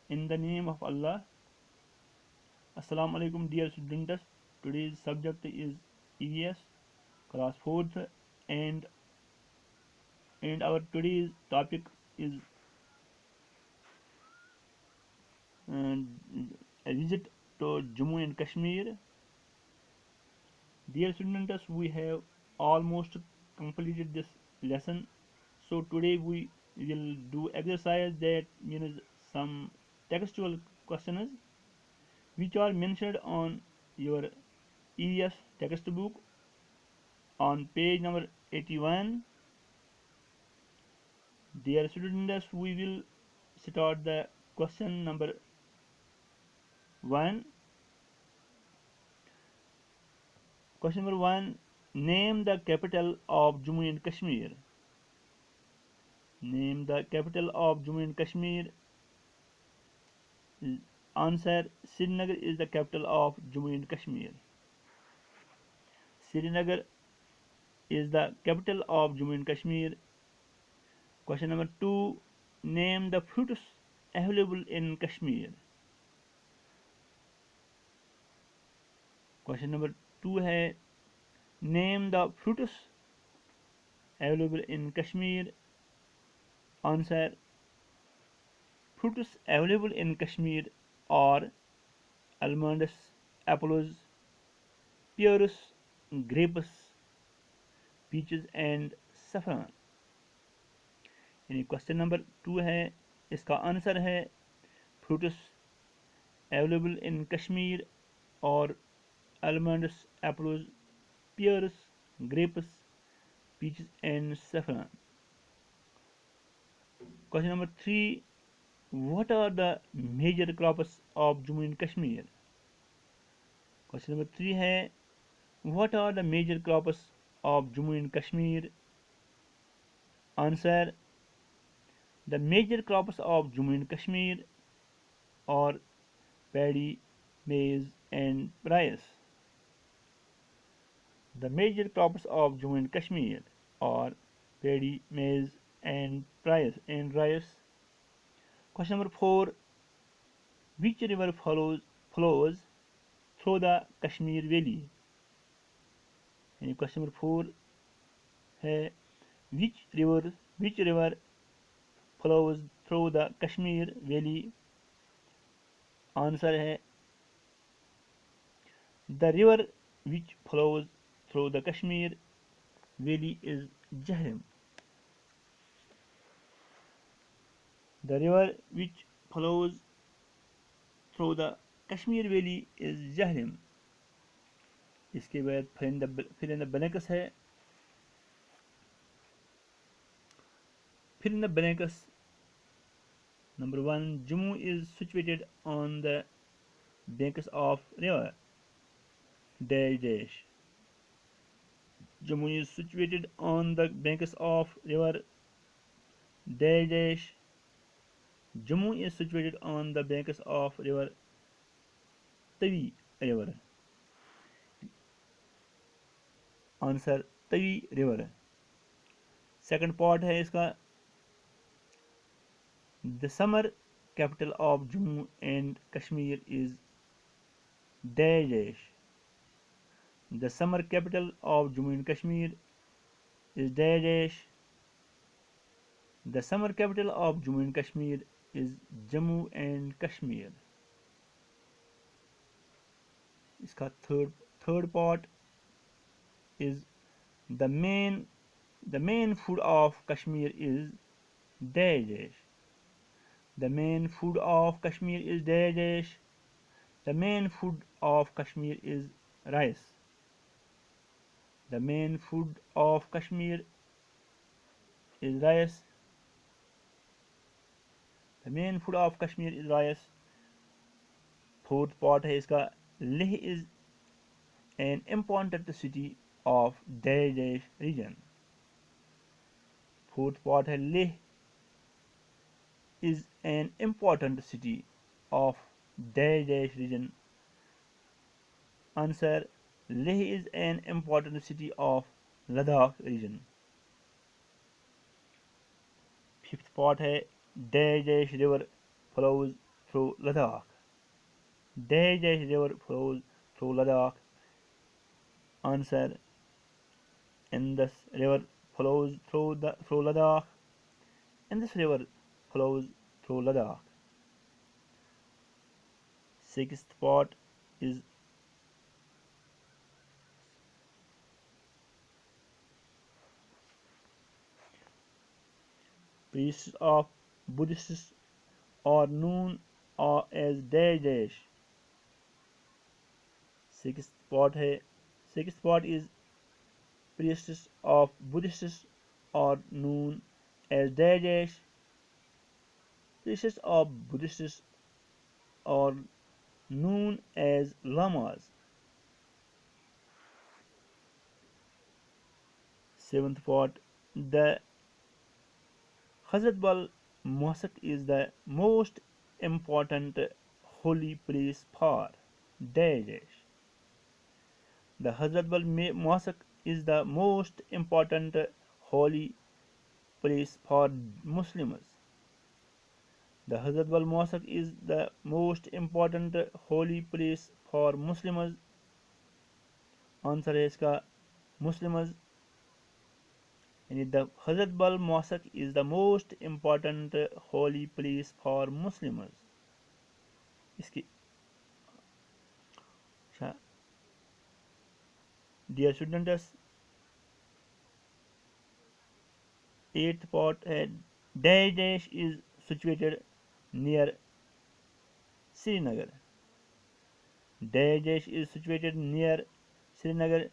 In the name of Allah. Assalamu alaikum dear students. Today's subject is EVS class 4th, and our today's topic is uh, a visit to Jammu and Kashmir. Dear students, we have almost completed this lesson. So today we will do exercise that means some textual questions which are mentioned on your EVS textbook on page number 81. Dear students, we will start the question number 1. Question number 1. Name the capital of Jammu and Kashmir. Name the capital of Jammu and Kashmir. Answer: Srinagar is the capital of Jammu and Kashmir. Srinagar is the capital of Jammu and Kashmir. Question number 2. Name the fruits available in Kashmir. Question number 2 है Name the fruits available in Kashmir. Answer: Fruits available in Kashmir are almonds, apples, pears, grapes, peaches and saffron. यानी question number 2 है, इसका answer है fruits available in Kashmir और almonds, apples, pears, grapes, peaches and saffron. Question number 3. What are the major crops of Jammu and Kashmir? Question number 3 है What are the major crops of Jammu and Kashmir? Answer: The major crops of Jammu and Kashmir are paddy, maize and rice. The major crops of Jammu and Kashmir are paddy, maize and rice. Question number 4. Which river flows through the Kashmir Valley? यानी question number 4 है which river flows through the Kashmir Valley? Answer है The river which flows through the Kashmir Valley is Jhelum. The river which flows through the Kashmir Valley is Jhelum. इसके बाद fill in the blanks है. Fill in the blanks. Number 1. Jammu is situated on the banks of river dash. Jammu is situated on the banks of river dash. Jammu is situated on the banks of river Tavi river. Answer: Tavi river. Second part है इसका The summer capital of Jammu and Kashmir is dash. The summer capital of Jammu and Kashmir is dash. The summer capital of Jammu and Kashmir is Jammu and Kashmir. इसका third part is the main food of Kashmir is dash. The main food of Kashmir is dash. The main food of Kashmir is rice. The main food of Kashmir is rice. The main food of Kashmir is rice. Fourth part है इसका Leh is an important city of dash region. Fourth part है Leh is an important city of dash region. Answer: Leh is an important city of Ladakh region. Fifth part है dash river flows through Ladakh. Daj River flows through Ladakh. Answer: Indus River flows through Ladakh. Indus River flows through Ladakh. Sixth spot is priests of Buddhists are known as Daj. Sixth spot है Sixth spot is priests of Buddhists are known as Daj. Priests of Buddhists are known as lamas. Seventh spot, the Hazratbal Mosque is the most important holy place for Daesh. The Hazratbal Mosque is the most important holy place for Muslims. The Hazratbal Mosque is the most important holy place for Muslims. Answer है इसका Muslims. And the Hazratbal Mosque is the most important holy place for Muslims. इसकी Dear students, 8th part Daesh is situated near Srinagar. Daesh is situated near Srinagar.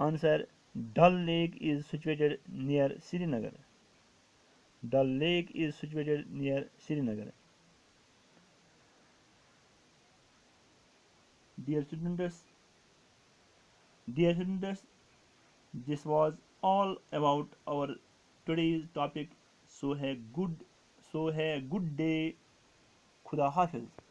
Answer: Dal Lake is situated near Srinagar. Dal Lake is situated near Srinagar. Dear students, dear students, this was all about our today's topic. So have good day. Khuda Hafiz.